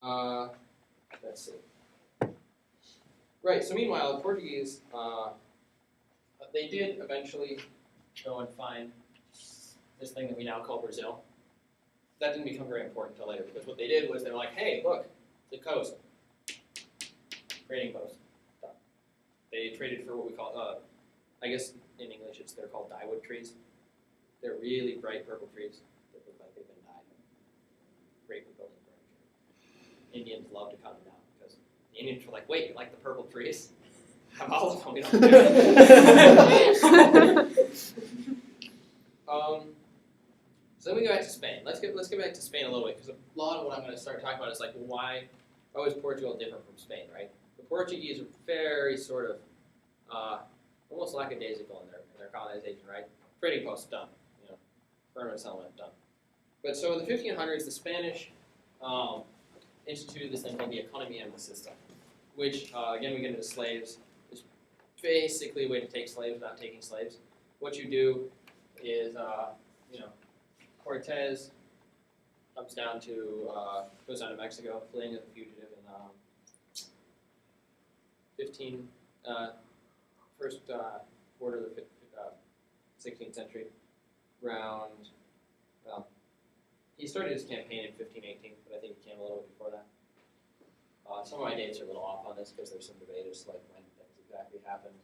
Let's see. Right, so meanwhile, the Portuguese, they did eventually go and find this thing that we now call Brazil. That didn't become very important until later, because what they did was they were like, hey, look, the coast. Trading post. Done. They traded for what we call, I guess in English they're called dyewood trees. They're really bright purple trees that look like they've been dyed. Great for building furniture. Indians love to cut them down because the Indians were like, wait, you like the purple trees? Have all of them, we don't do So then we go back to Spain. Let's get back to Spain a little bit, because a lot of what I'm going to start talking about is like why is Portugal different from Spain, right? The Portuguese are very sort of almost lackadaisical in their colonization, right? Trading posts done, permanent settlement done. But so in the 1500s, the Spanish instituted this thing called the Inependence system, which again we get into slaves. It's basically a way to take slaves without taking slaves. What you do is Cortez goes down to Mexico, fleeing as a fugitive in first quarter of the 16th century. He started his campaign in 1518, but I think he came a little bit before that. Some of my dates are a little off on this because there's some debate as to like when things exactly happened,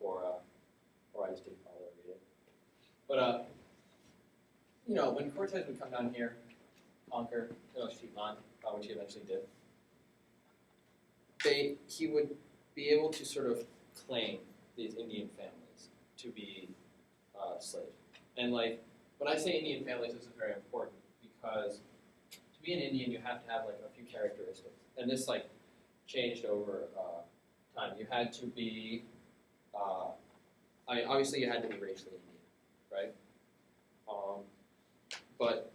or I just didn't follow every day. But when Cortez would come down here, conquer Tenochtitlan, which he eventually did, he would be able to sort of claim these Indian families to be slaves. And like, when I say Indian families, this is very important because to be an Indian, you have to have like a few characteristics. And this like changed over time. You had to be, obviously you had to be racially Indian, right? But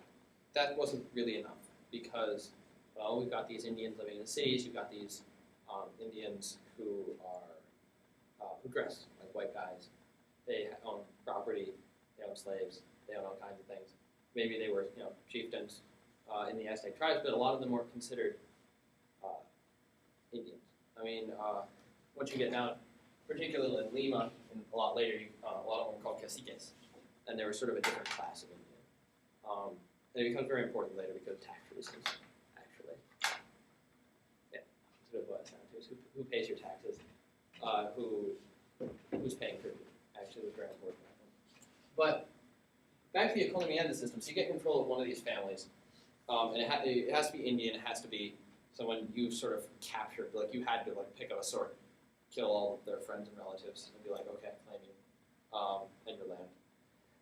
that wasn't really enough because, well, we've got these Indians living in the cities. You've got these Indians who dress like white guys. They own property. They own slaves. They own all kinds of things. Maybe they were, chieftains in the Aztec tribes, but a lot of them were considered Indians. I mean, once you get down, particularly in Lima, and a lot later, a lot of them were called caciques, and they were sort of a different class of Indian. And it becomes very important later because of tax reasons, actually. Yeah, that's what it boils down to, is who pays your taxes, who's paying tribute. Actually, was very important. But back to the Inependence system, so you get control of one of these families, and it has to be Indian. It has to be someone you sort of captured, like you had to like pick up a sword, kill all of their friends and relatives, and be like, okay, claim you and your land.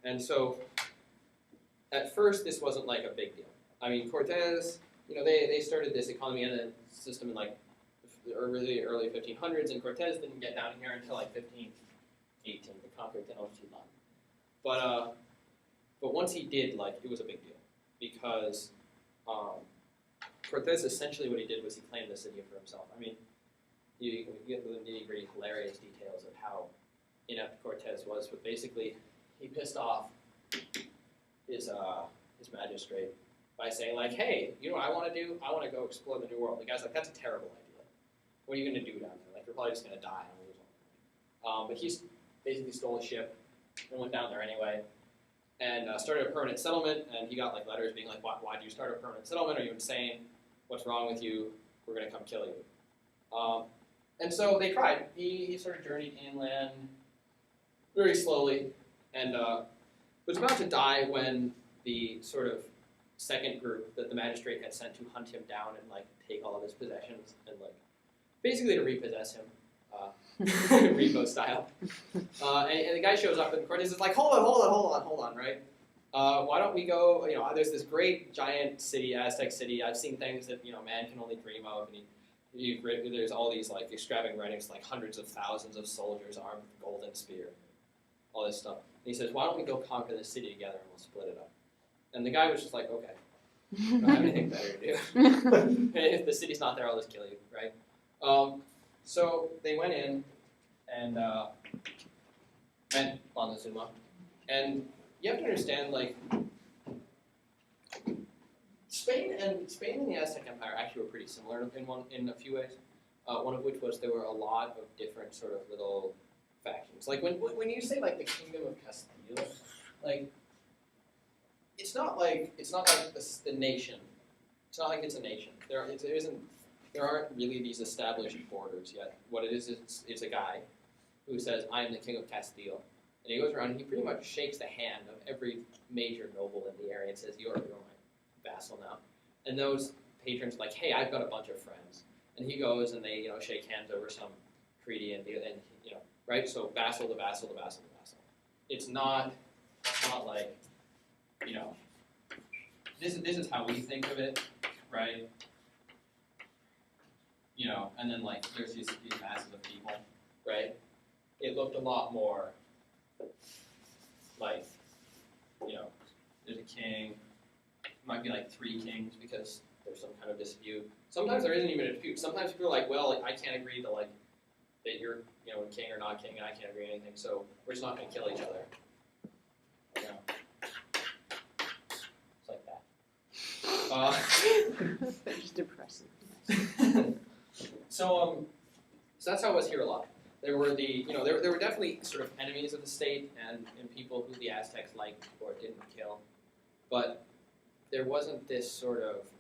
And so, at first, this wasn't like a big deal. I mean, Cortez, they started this Inependence system in like the early 1500s, and Cortez didn't get down here until like 1518 to conquer Tenochtitlan. But once he did, like, it was a big deal because Cortez essentially what he did was he claimed the city for himself. I mean, you get the nitty-gritty hilarious details of how inept Cortez was, but basically he pissed off his magistrate by saying like, hey, you know what I want to do? I want to go explore the New World. The guy's like, that's a terrible idea. What are you going to do down there? Like, you're probably just going to die and lose all. But he basically stole a ship and went down there anyway, and started a permanent settlement. And he got like letters being like, why do you start a permanent settlement? Are you insane? What's wrong with you? We're going to come kill you. And so they tried. He sort of journeyed inland very slowly, and was about to die when the sort of second group that the magistrate had sent to hunt him down and like take all of his possessions and like basically to repossess him, repo style. And the guy shows up and Cortez is like, hold on, right? Why don't we go? There's this great giant city, Aztec city. I've seen things that man can only dream of, and there's all these like extravagant writings, like hundreds of thousands of soldiers armed with a golden spear, all this stuff. And he says, why don't we go conquer the city together and we'll split it up? And the guy was just like, okay, I don't have anything better to do. If the city's not there, I'll just kill you, right? So they went in and met Montezuma. And you have to understand, like, Spain and the Aztec Empire actually were pretty similar in a few ways. One of which was there were a lot of different sort of little factions. Like when you say like the Kingdom of Castile, like it's not like the nation. It's not like it's a nation. There aren't really these established borders yet. What it is, it's a guy who says, "I am the King of Castile," and he goes around and he pretty much shakes the hand of every major noble in the area and says, "You're my vassal now." And those patrons are like, "Hey, I've got a bunch of friends," and he goes and they shake hands over some treaty and right. So vassal to vassal to vassal to vassal. It's not like this is how we think of it, right? And then like there's these masses of people, right? It looked a lot more like, there's a king. It might be like 3 kings because there's some kind of dispute. Sometimes there isn't even a dispute. Sometimes people are like, well, I can't agree to that you're king or not king, and I can't agree on anything, so we're just not going to kill each other. It's like that. Just depressing. So that's how it was here a lot. There were there were definitely sort of enemies of the state and people who the Aztecs liked or didn't kill, but there wasn't this sort of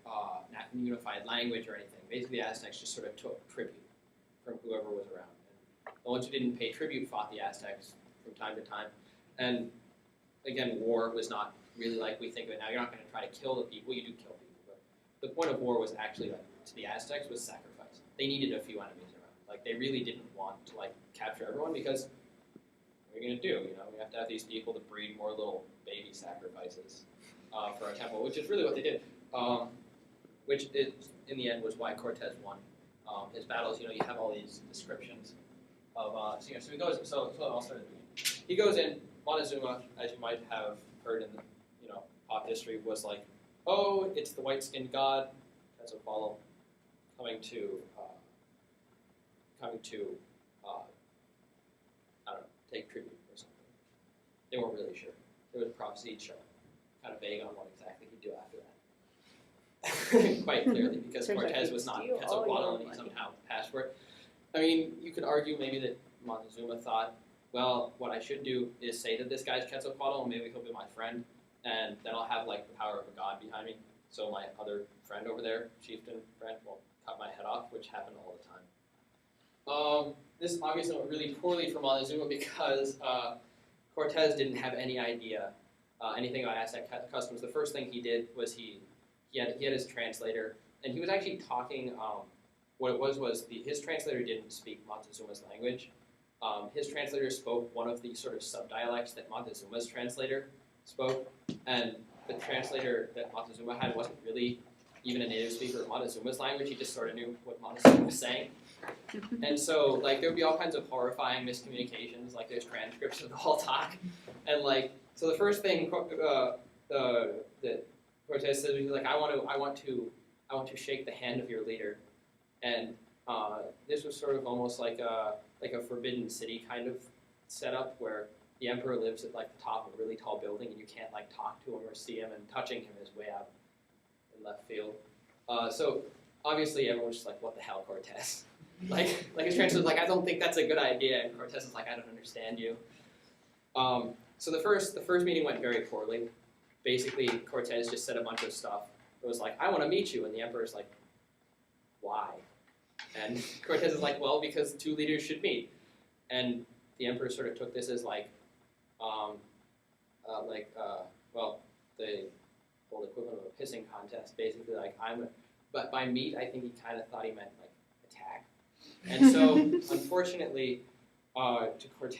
unified language or anything. Basically, the Aztecs just sort of took tribute from whoever was around. And the ones who didn't pay tribute fought the Aztecs from time to time. And again, war was not really like we think of it now. You're not going to try to kill the people. You do kill people, but the point of war was actually to the Aztecs was sacrifice. They needed a few enemies around. Like they really didn't want to capture everyone because what are you going to do? We have to have these people to breed more little baby sacrifices for our temple, which is really what they did. Which is, in the end was why Cortez won his battles. You have all these descriptions of so he goes. So I'll start at the beginning. He goes in. Montezuma, as you might have heard in pop history, was like, oh, it's the white-skinned god, Quetzalcoatl, coming to I don't know, take tribute or something. They weren't really sure. There was a prophecy shown, kind of vague on what exactly he'd do after that. Quite clearly, because Cortez was not Quetzalcoatl and he somehow passed for it. I mean, you could argue maybe that Montezuma thought, well, what I should do is say that this guy's Quetzalcoatl and maybe he'll be my friend, and then I'll have the power of a god behind me. So my other friend over there, chieftain friend, will cut my head off, which happened all the time. This obviously went really poorly for Montezuma because Cortez didn't have any idea anything about Aztec customs. The first thing he did was he had his translator, and he was actually talking. What it was his translator didn't speak Montezuma's language. His translator spoke one of the sort of subdialects that Montezuma's translator spoke, and the translator that Montezuma had wasn't really even a native speaker of Montezuma's language. He just sort of knew what Montezuma was saying. And so, there would be all kinds of horrifying miscommunications, there's transcripts of the whole talk. And, so the first thing that Cortez said was, I want to shake the hand of your leader. And this was sort of almost like a Forbidden City kind of setup where the emperor lives at, the top of a really tall building and you can't, talk to him or see him, and touching him is way out in left field. So, obviously, everyone's just what the hell, Cortez? His translator's I don't think that's a good idea, and Cortez is I don't understand you. So the first meeting went very poorly. Basically, Cortez just said a bunch of stuff. It was I want to meet you, and the emperor's why? And Cortez is well, because 2 leaders should meet. And the emperor sort of took this as well, the whole equivalent of a pissing contest, basically but by meet, I think he kind of thought he meant attack. And so, unfortunately, to Cortez,